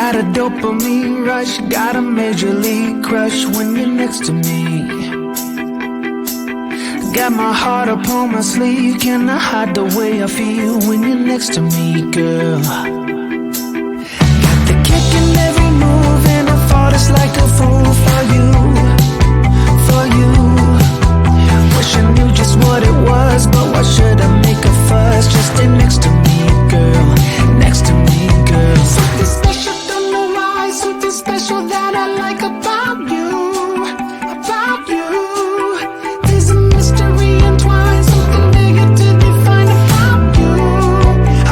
Got a dopamine rush, got a major league crush when you're next to me. Got my heart upon my sleeve, can I hide the way I feel when you're next to me, girl? Got the kick in every move and I fought it's like a fool for you, for you. Wish I knew just what it was, but why should I make a fuss? Just stay next to me, girl, next to me, girl. Something special, don't know why, something special that I like about you, about you. There's a mystery entwined, something bigger to define about you,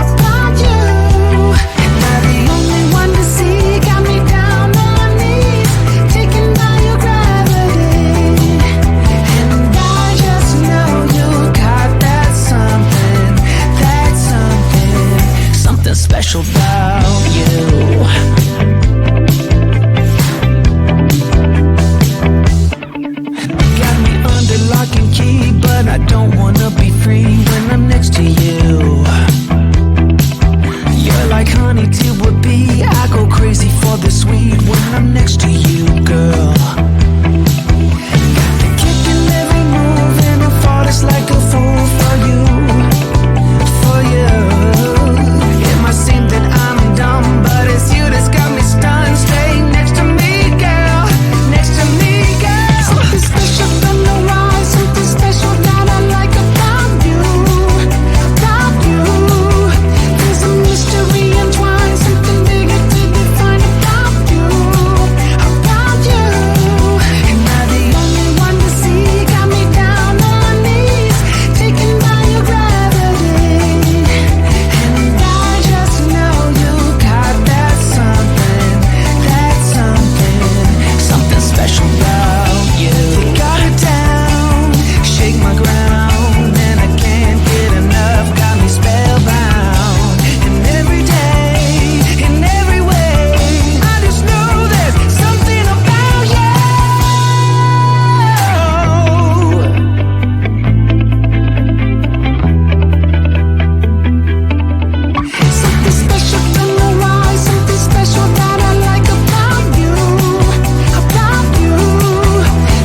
about you. And I'm the only one to see, got me down on my knees, taken by your gravity. And I just know you got that something, something special about you. Got me under lock and key, but I don't wanna be free when I'm next to you. You're like honey to a bee, I go crazy for the sweet when I'm next to you, girl. Got the kick in every move and I fought it's like a fool for you, for you. It might seem that I'm dumb, but it's you that's got me stunned. Stay next to me, girl, next to me, girl. Something special, don't know why, something special that I like about you, about you. There's a mystery entwined, something bigger to define about you, about you. And I'm the only one to see, got me down on my knees, taken by your gravity. And I just know you got that something, something special about you. You got it down, shake my ground, and I can't get enough, got me spellbound. And every day, in every way, I just know there's something about you. Something special, don't know why, something special that I like about you, about you.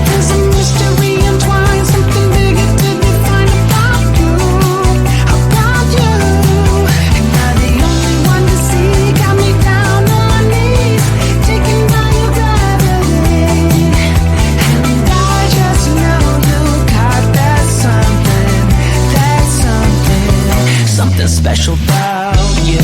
There's a mystery entwined, something bigger to define about you, about you. And I'm the only one to see, got me down on my knees, taken by your gravity. And I just know you got that something special about you.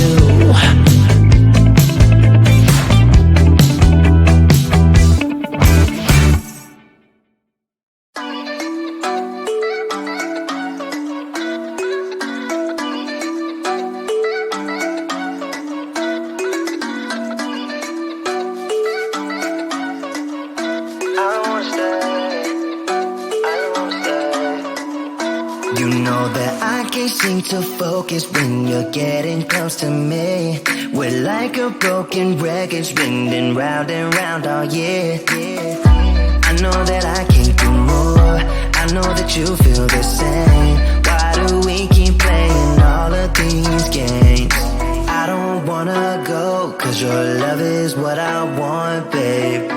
You know that I can't seem to focus when you're getting close to me. We're like a broken record spinning round and round all year. I know that I can't do more, I know that you feel the same. Why do we keep playing all of these games? I don't wanna go, cause your love is what I want, babe.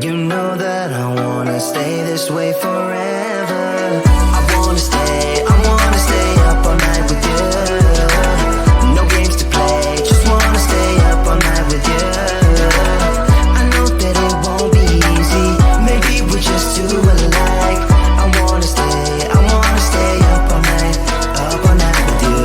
You know that I wanna stay this way forever. I wanna stay up all night with you. No games to play, just wanna stay up all night with you. I know that it won't be easy, maybe we're just too alike. I wanna stay up all night with you.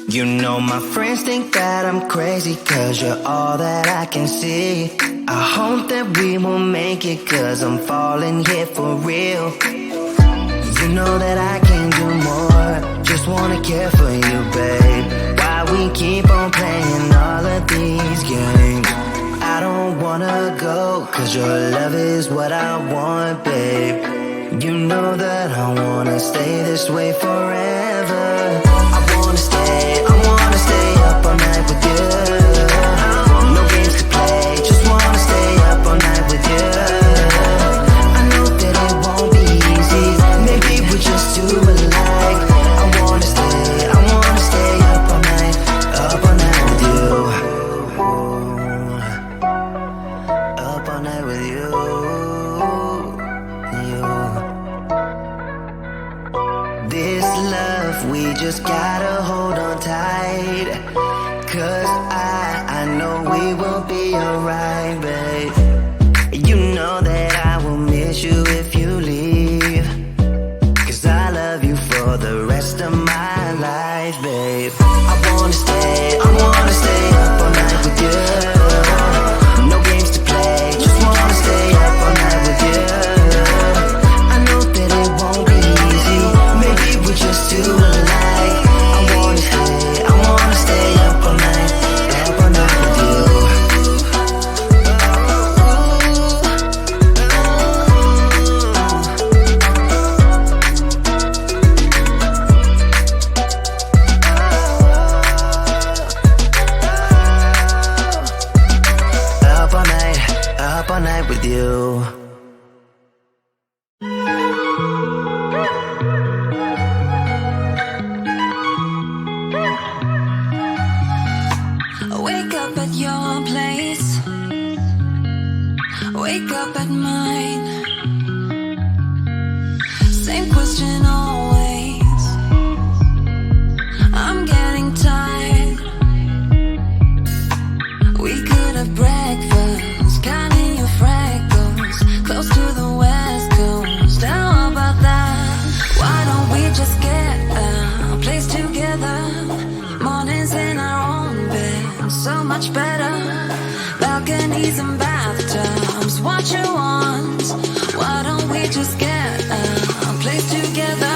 You know my friends think that I'm crazy, cause you're all that I can see. I hope that we will make it, cause I'm falling here for real. You know that I can do more, just wanna care for you, babe. Why we keep on playing all of these games? I don't wanna go, cause your love is what I want, babe. You know that I wanna stay this way forever. I wanna stay up all night with you. No games to play, just wanna stay up all night with you. I know that it won't be easy, maybe we're just too love, we just gotta hold on tight. 'Cause I know we will be alright, babe. You know that I will miss you if you leave. 'Cause I love you for the rest of my life, babe. I wanna stay up all night with you. No games to play, just wanna stay up all night with you. I know that it won't be easy, maybe we're just too alike. I wanna stay up all night with you. Up all night with you. Wake up at your place, wake up at mine. Same question always. I'm getting tired. We could have breakfast, counting your freckles, close to the west coast. How about that? Why don't we just get a place together? Mornings in our own bed, so much better. Balconies and bathtubs, what you want? Why don't we just get a place together?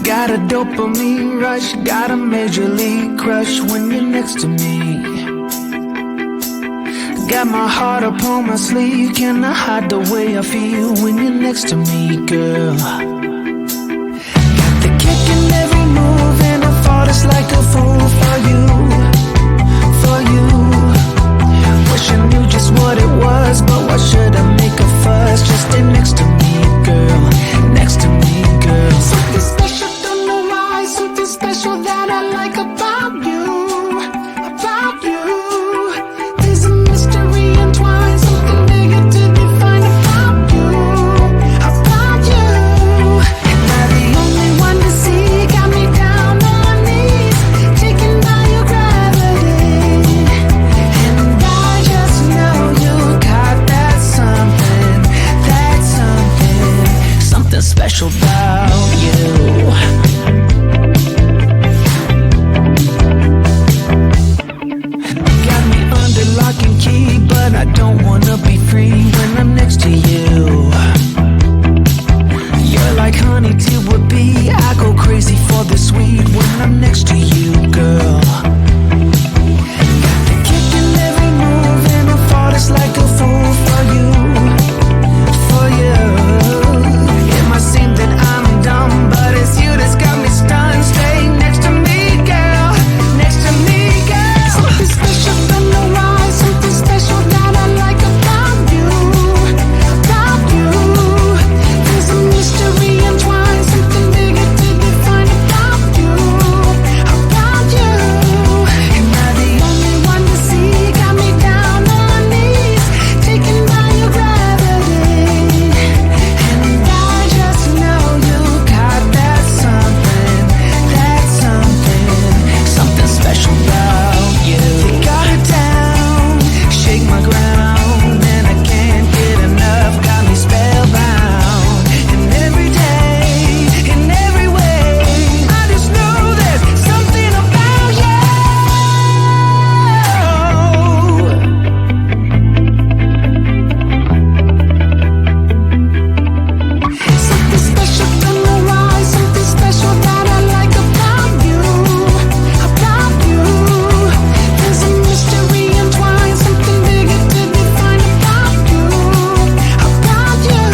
Got a dopamine rush, got a major league crush when you're next to me. Got my heart upon my sleeve, can I hide the way I feel when you're next to me, girl? Got the kick in every move and I fought it's like a fool for you, for you. Wish I knew just what it was, but why should I make a fuss? Just stay next to me, girl, next to me, girl. Something special, don't know why, something special that I like about you, about you. There's a mystery entwined, something bigger to define. under lock and key, but I don't wanna be free when I'm next to you. You're like honey to a bee, I go crazy for the sweet when I'm next to you, girl. Got the kick in every move and I fought it's like a fool for you, for you. It might seem that I'm dumb, but it's you that's got me stunned. Stay next to me, girl, next to me, girl. Something special from the rise, something special that I like about you, about you. There's a mystery entwined, something bigger to define about you, about you. Am I the only one to see? Got me down on my knees, taken by your gravity. And I just know you got that something, something special about you. You got it down, shake my ground, and I can't get enough, got me spellbound. And every day, in every way, I just know there's something about you. Something special from the rise, something special that I like about you, about you. There's a mystery entwined, something bigger to define about you, about you.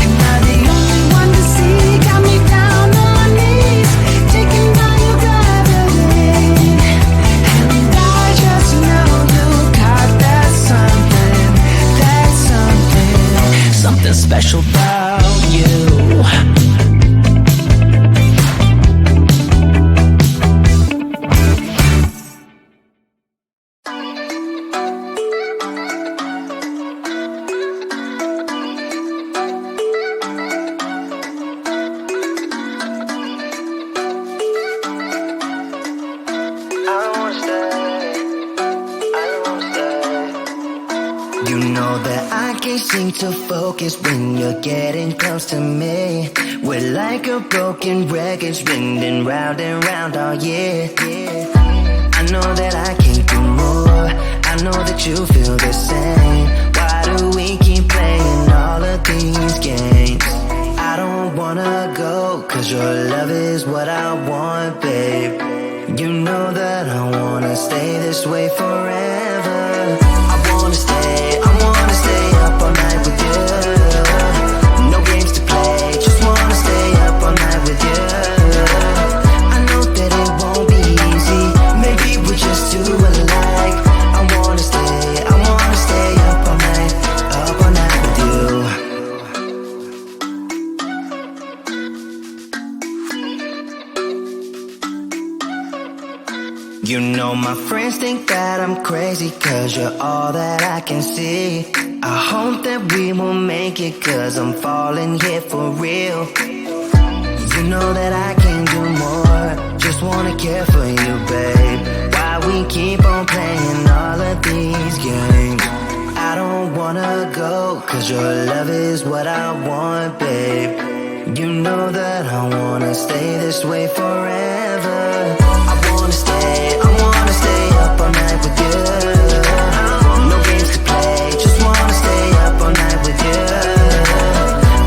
Am I the only one to see? Got me down on my knees, taken by your gravity. And I just know you got that something special about you. You know that I can't seem to focus when you're getting close to me. We're like a broken record spinning round and round all year. I know that I can't do more, I know that you feel the same. Why do we keep playing all of these games? I don't wanna go, cause your love is what I want, babe. You know that I wanna stay this way forever. I wanna stay up all night with you. No games to play, just wanna stay up all night with you. I know that it won't be easy, maybe we're just too alike. I wanna stay up all night with you. You know my friends think that I'm crazy, cause you're all that I can see. I hope that we will make it, cause I'm falling here for real. You know that I can do more, just wanna care for you, babe. Why we keep on playing all of these games? I don't wanna go, cause your love is what I want, babe. You know that I wanna stay this way forever. I wanna stay up all night with you. No games to play, just wanna stay up all night with you.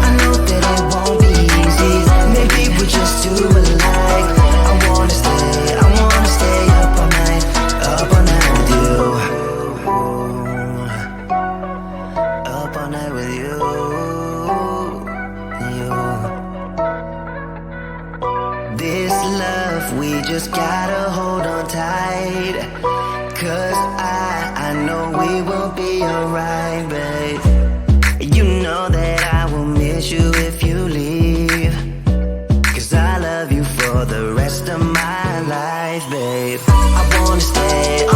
I know that it won't be easy, maybe we're just too alike. I wanna stay up all night with you. Up all night with you. This love, we just gotta hold on tight. Cause I know we will be alright, babe. You know that I will miss you if you leave. Cause I love you for the rest of my life, babe. I wanna stay up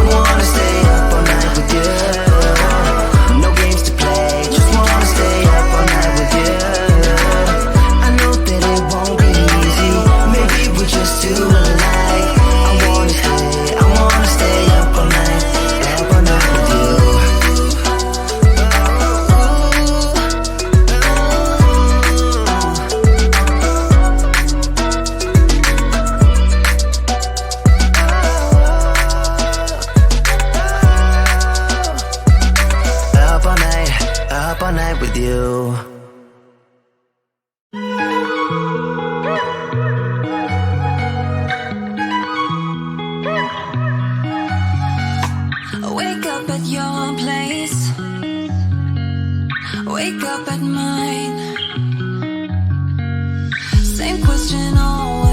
all night with you. No games to play, just wanna stay up all night with you. I know that it won't be easy, maybe we're just too alike. I wanna stay up all night with you. you. Wake up at your place, wake up at mine. Same question always.